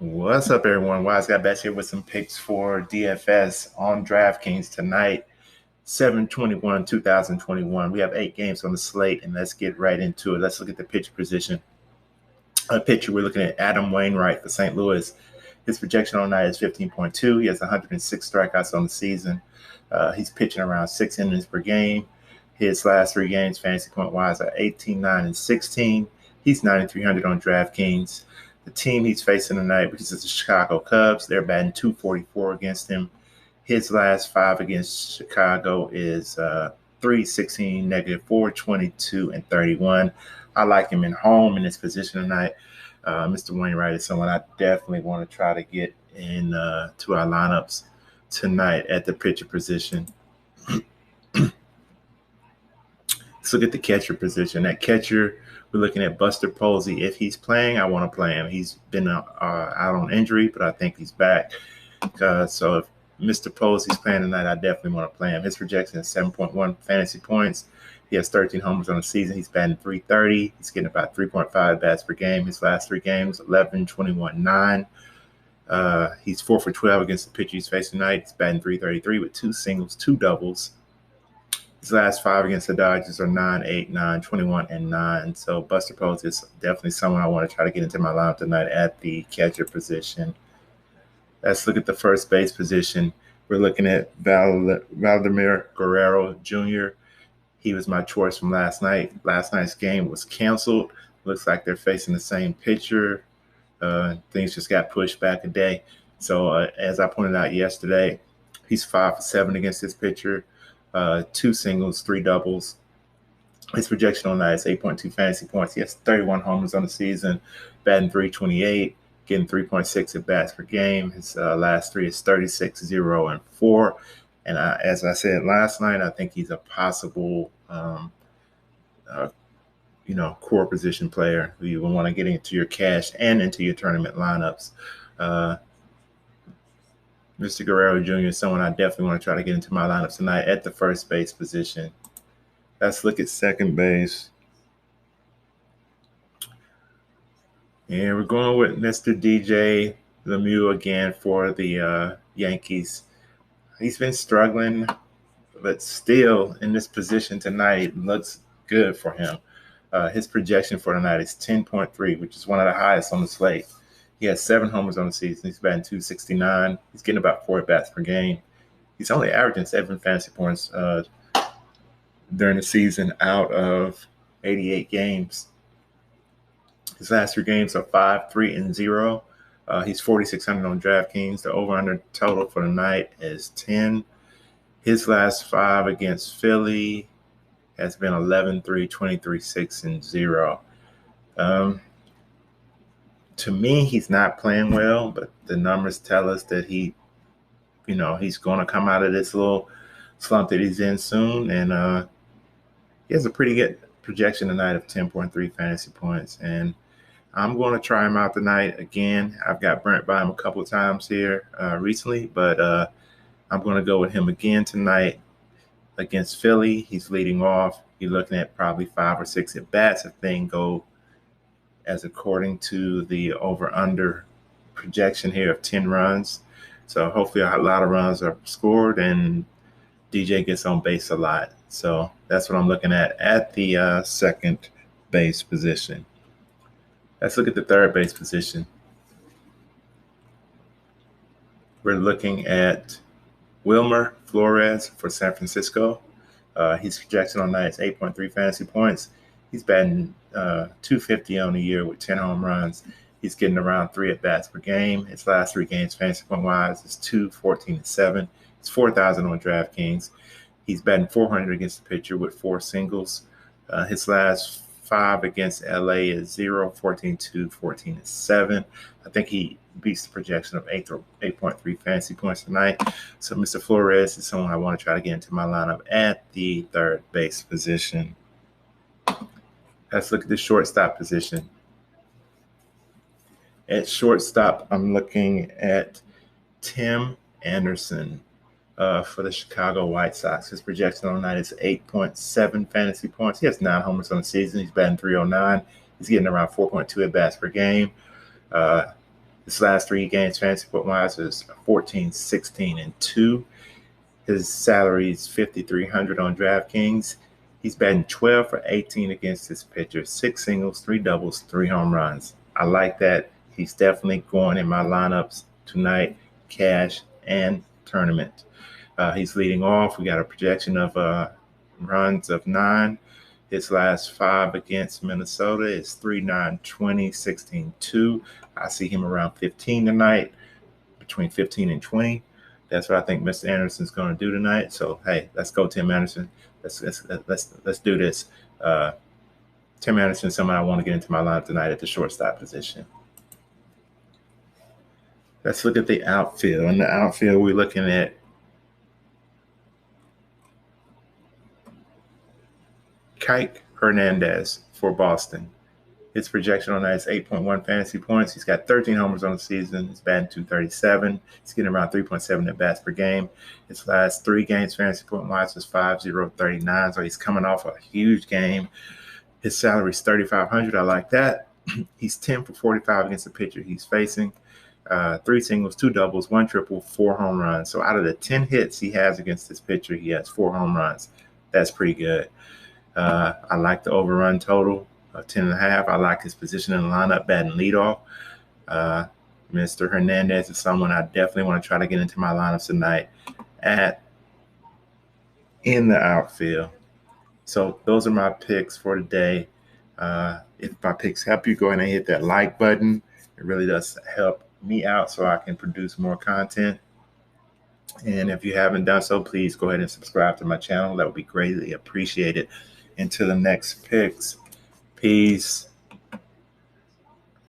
What's up, everyone? WiseGuyBets here with some picks for DFS on DraftKings tonight, 7/21, 2021. We have 8 games on the slate, and let's get right into it. Let's look at the pitcher position. Pitcher, we're looking at Adam Wainwright for St. Louis. His projection on night is 15.2. He has 106 strikeouts on the season. He's pitching around 6 innings per game. His last 3 games, fantasy point-wise, are 18, 9, and 16. He's 9,300 on DraftKings. The team he's facing tonight, which is the Chicago Cubs, they're batting .244 against him. His last 5 against Chicago is 3-16, -4, 22, and 31. I like him in home in this position tonight. Mr. Wainwright is someone I definitely want to try to get in to our lineups tonight at the pitcher position. Let's look at the catcher position. At catcher, we're looking at Buster Posey. If he's playing, I want to play him. He's been out on injury, but I think he's back. So if Mr. Posey's playing tonight, I definitely want to play him. His projection is 7.1 fantasy points. He has 13 homers on the season. He's batting .330. He's getting about 3.5 bats per game. His last 3 games, 11, 21, 9. He's 4 for 12 against the pitcher he's facing tonight. He's batting .333 with 2 singles, 2 doubles. His last 5 against the Dodgers are 9, 8, 9, 21, and 9. So Buster Posey is definitely someone I want to try to get into my lineup tonight at the catcher position. Let's look at the first base position. We're looking at Vlad Guerrero Jr. He was my choice from last night. Last night's game was canceled. Looks like they're facing the same pitcher. Things just got pushed back a day. So as I pointed out yesterday, he's 5 for 7 against this pitcher. 2 singles, 3 doubles. His projection on that is 8.2 fantasy points. He has 31 homers on the season, batting .328, getting 3.6 at bats per game. His last 3 is 36, 0, and 4. And as I said last night, I think he's a possible, core position player who you will want to get into your cash and into your tournament lineups. Mr. Guerrero Jr. is someone I definitely want to try to get into my lineups tonight at the first base position. Let's look at second base. And we're going with Mr. DJ LeMahieu again for the Yankees. He's been struggling, but still in this position tonight, it looks good for him. His projection for tonight is 10.3, which is one of the highest on the slate. He has 7 homers on the season. He's batting .269. He's getting about 4 bats per game. He's only averaging 7 fantasy points during the season out of 88 games. His last 3 games are 5, 3, and 0. He's 4,600 on DraftKings. The over-under total for the night is 10. His last 5 against Philly has been 11, 3, 23, 6, and 0. To me, he's not playing well, but the numbers tell us that he's going to come out of this little slump that he's in soon. And he has a pretty good projection tonight of 10.3 fantasy points. And I'm going to try him out tonight again. I've got burnt by him a couple of times here recently, but I'm going to go with him again tonight against Philly. He's leading off. You're looking at probably 5 or 6 at bats if things go as according to the over-under projection here of 10 runs. So hopefully a lot of runs are scored and DJ gets on base a lot. So that's what I'm looking at the second base position. Let's look at the third base position. We're looking at Wilmer Flores for San Francisco. His projection on that is 8.3 fantasy points. He's batting .250 on the year with 10 home runs. He's getting around 3 at-bats per game. His last 3 games, fantasy point-wise, is 2, 14, and 7. It's 4,000 on DraftKings. He's batting .400 against the pitcher with 4 singles. His last 5 against LA is 0, 14, 2, 14, and 7. I think he beats the projection of 8.3 fantasy points tonight. So Mr. Flores is someone I want to try to get into my lineup at the third base position. Let's look at the shortstop position. At shortstop, I'm looking at Tim Anderson for the Chicago White Sox. His projection on that is 8.7 fantasy points. He has 9 homers on the season. He's batting .309. He's getting around 4.2 at-bats per game. His last 3 games fantasy foot-wise is 14, 16, and 2. His salary is $5,300 on DraftKings. He's batting 12 for 18 against his pitcher, 6 singles, 3 doubles, 3 home runs. I like that. He's definitely going in my lineups tonight, cash and tournament. He's leading off. We got a projection of runs of 9. His last 5 against Minnesota is 3, 9, 20, 16, 2. I see him around 15 tonight, between 15 and 20. That's what I think Mr. Anderson's going to do tonight. So hey, let's go, Tim Anderson. Let's do this. Tim Anderson is someone I want to get into my lineup tonight at the shortstop position. Let's look at the outfield. In the outfield, we're looking at Kike Hernandez for Boston. His projection on that is 8.1 fantasy points. He's got 13 homers on the season. He's batting .237. He's getting around 3.7 at bats per game. His last 3 games fantasy point-wise was 5.039, so he's coming off a huge game. His salary is $3,500. I like that. He's 10 for 45 against the pitcher he's facing. 3 singles, 2 doubles, 1 triple, 4 home runs. So out of the 10 hits he has against this pitcher, he has 4 home runs. That's pretty good. I like the overrun total of 10.5. I like his position in the lineup, batting leadoff. Mr. Hernandez is someone I definitely want to try to get into my lineups tonight in the outfield. So those are my picks for today. If my picks help you, go ahead and hit that like button. It really does help me out so I can produce more content. And if you haven't done so, please go ahead and subscribe to my channel. That would be greatly appreciated. Until the next picks, peace.